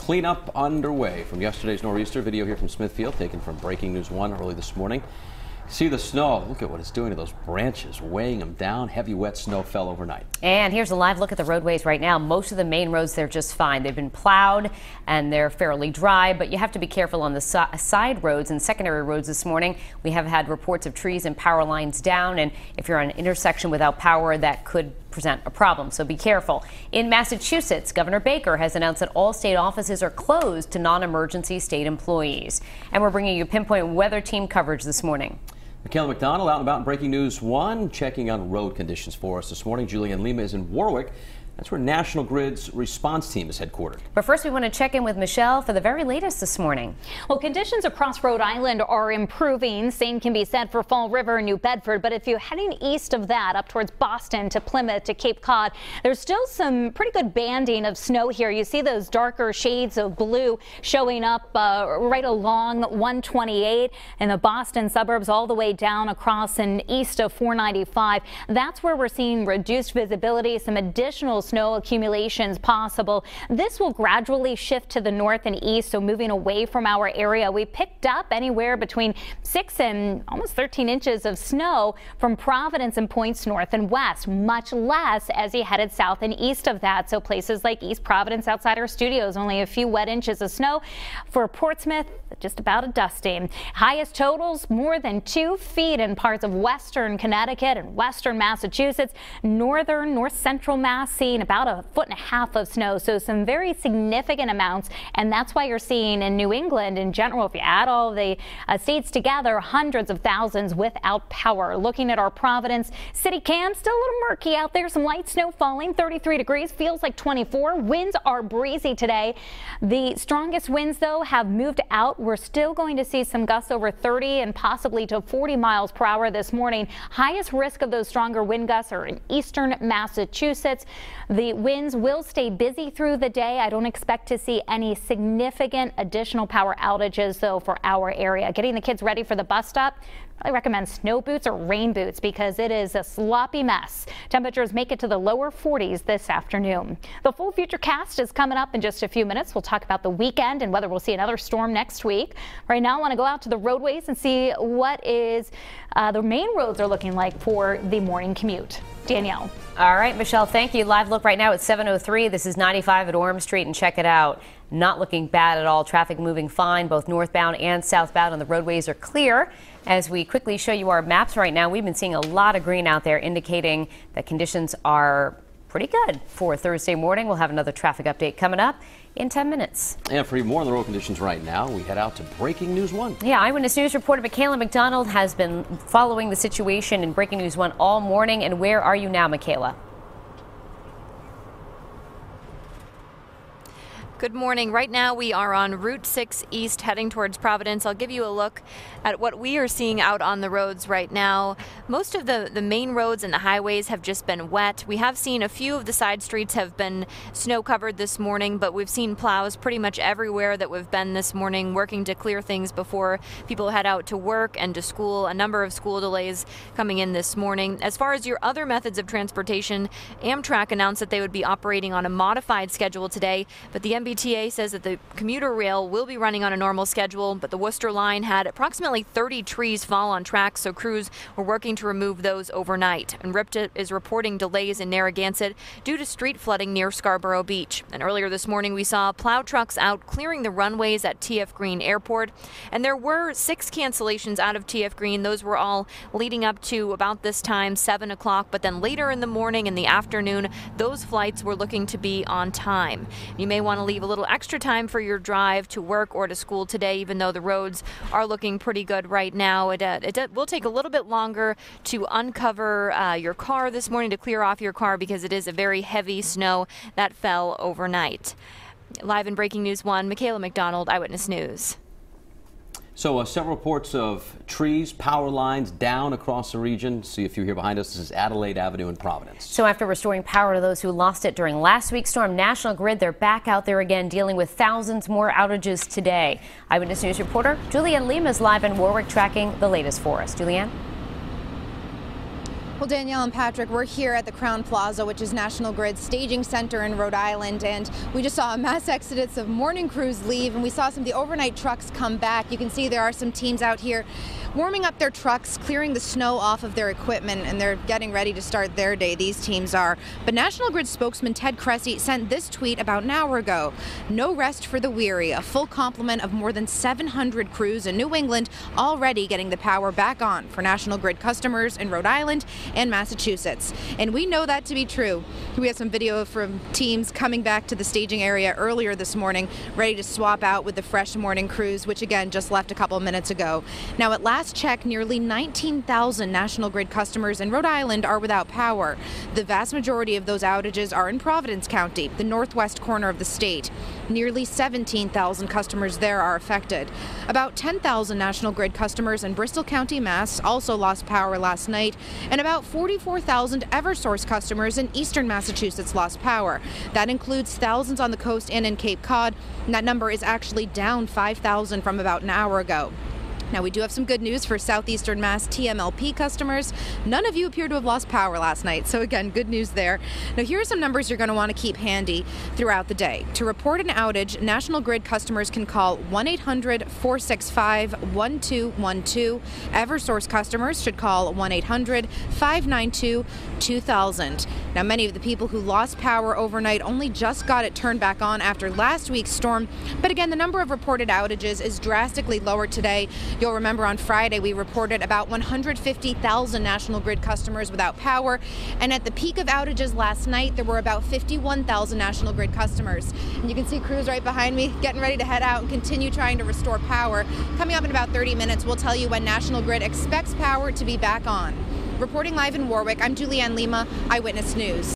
Cleanup underway from yesterday's nor'easter. Video here from Smithfield, taken from Breaking News 1 early this morning. See the snow. Look at what it's doing to those branches, weighing them down. Heavy, wet snow fell overnight. And here's a live look at the roadways right now. Most of the main roads, they're just fine. They've been plowed and they're fairly dry, but you have to be careful on the side roads and secondary roads this morning. We have had reports of trees and power lines down, and if you're on an intersection without power, that could present a problem, so be careful. In Massachusetts, Governor Baker has announced that all state offices are closed to non-emergency state employees. And we're bringing you pinpoint weather team coverage this morning. Michaela McDonald out and about in Breaking News 1, checking on road conditions for us this morning. Julianne Lima is in Warwick. That's where National Grid's response team is headquartered. But first, we want to check in with Michelle for the very latest this morning. Well, conditions across Rhode Island are improving. Same can be said for Fall River and New Bedford. But if you're heading east of that, up towards Boston to Plymouth to Cape Cod, there's still some pretty good banding of snow here. You see those darker shades of blue showing up right along 128 in the Boston suburbs, all the way down across and east of 495. That's where we're seeing reduced visibility, some additional snow accumulations possible. This will gradually shift to the north and east, so moving away from our area. We picked up anywhere between 6 and almost 13 inches of snow from Providence and points north and west, much less as he headed south and east of that. So places like East Providence outside our studios, only a few wet inches of snow. For Portsmouth, just about a dusting. Highest totals more than 2 feet in parts of western Connecticut and western Massachusetts. Northern, north central Mass seeing about 1.5 feet of snow. So some very significant amounts. And that's why you're seeing in New England in general, if you add all the states together, hundreds of thousands without power. Looking at our Providence city cam, still a little murky out there. Some light snow falling, 33 degrees, feels like 24. Winds are breezy today. The strongest winds, though, have moved out. We're still going to see some gusts over 30 and possibly to 40 miles per hour this morning. Highest risk of those stronger wind gusts are in eastern Massachusetts. The winds will stay busy through the day. I don't expect to see any significant additional power outages, though, for our area. Getting the kids ready for the bus stop, I recommend snow boots or rain boots because it is a sloppy mess. Temperatures make it to the lower 40s this afternoon. The full futurecast is coming up in just a few minutes. We'll talk about the weekend and whether we'll see another storm next week. Right now, I want to go out to the roadways and see what the main roads are looking like for the morning commute. Danielle. All right, Michelle, thank you. Live look right now at 7:03. This is 95 at Orem Street, and check it out. Not looking bad at all. Traffic moving fine, both northbound and southbound, and the roadways are clear. As we quickly show you our maps right now, we've been seeing a lot of green out there, indicating that conditions are pretty good for Thursday morning. We'll have another traffic update coming up in 10 minutes. And for even more on the road conditions right now, we head out to Breaking News 1. Yeah, Eyewitness News reporter Michaela McDonald has been following the situation in Breaking News 1 all morning. And where are you now, Michaela? Good morning. Right now we are on Route 6 East heading towards Providence. I'll give you a look at what we are seeing out on the roads right now. Most of the main roads and the highways have just been wet. We have seen a few of the side streets have been snow covered this morning, but we've seen plows pretty much everywhere that we've been this morning, working to clear things before people head out to work and to school. A number of school delays coming in this morning. As far as your other methods of transportation, Amtrak announced that they would be operating on a modified schedule today, but the MBTA says that the commuter rail will be running on a normal schedule, but the Worcester line had approximately 30 trees fall on tracks, so crews were working to remove those overnight. And RIPTA is reporting delays in Narragansett due to street flooding near Scarborough Beach. And earlier this morning, we saw plow trucks out clearing the runways at TF Green Airport. And there were 6 cancellations out of TF Green. Those were all leading up to about this time, 7 o'clock. But then later in the morning and the afternoon, those flights were looking to be on time. You may want to leave a little extra time for your drive to work or to school today, even though the roads are looking pretty good right now. It will take a little bit longer to uncover your car this morning, to clear off your car, because it is a very heavy snow that fell overnight. Live in Breaking News 1, Michaela McDonald, Eyewitness News. So several reports of trees, power lines down across the region. See a few here behind us. This is Adelaide Avenue in Providence. So after restoring power to those who lost it during last week's storm, National Grid, they're back out there again, dealing with thousands more outages today. Eyewitness News reporter Julianne Lima is live in Warwick, tracking the latest for us. Julianne? Well, Danielle and Patrick, we're here at the Crown Plaza, which is National Grid's staging center in Rhode Island, and we just saw a mass exodus of morning crews leave, and we saw some of the overnight trucks come back. You can see there are some teams out here warming up their trucks, clearing the snow off of their equipment, and they're getting ready to start their day. These teams are. But National Grid spokesman Ted Cressy sent this tweet about an hour ago. No rest for the weary, a full complement of more than 700 crews in New England already getting the power back on for National Grid customers in Rhode Island and Massachusetts. And we know that to be true. We have some video from teams coming back to the staging area earlier this morning, ready to swap out with the fresh morning crews, which again just left a couple minutes ago. Now, at last check, nearly 19,000 National Grid customers in Rhode Island are without power. The vast majority of those outages are in Providence County, the northwest corner of the state. Nearly 17,000 customers there are affected. About 10,000 National Grid customers in Bristol County, Mass. also lost power last night, and about 44,000 Eversource customers in eastern Massachusetts lost power. That includes thousands on the coast and in Cape Cod, and that number is actually down 5,000 from about an hour ago. Now, we do have some good news for Southeastern Mass TMLP customers. None of you appear to have lost power last night, so again, good news there. Now, here are some numbers you're going to want to keep handy throughout the day. To report an outage, National Grid customers can call 1-800-465-1212. Eversource customers should call 1-800-592-2000. Now, many of the people who lost power overnight only just got it turned back on after last week's storm, but again, the number of reported outages is drastically lower today. You'll remember on Friday we reported about 150,000 National Grid customers without power, and at the peak of outages last night there were about 51,000 National Grid customers. And you can see crews right behind me getting ready to head out and continue trying to restore power. Coming up in about 30 minutes, we'll tell you when National Grid expects power to be back on. Reporting live in Warwick, I'm Julianne Lima, Eyewitness News.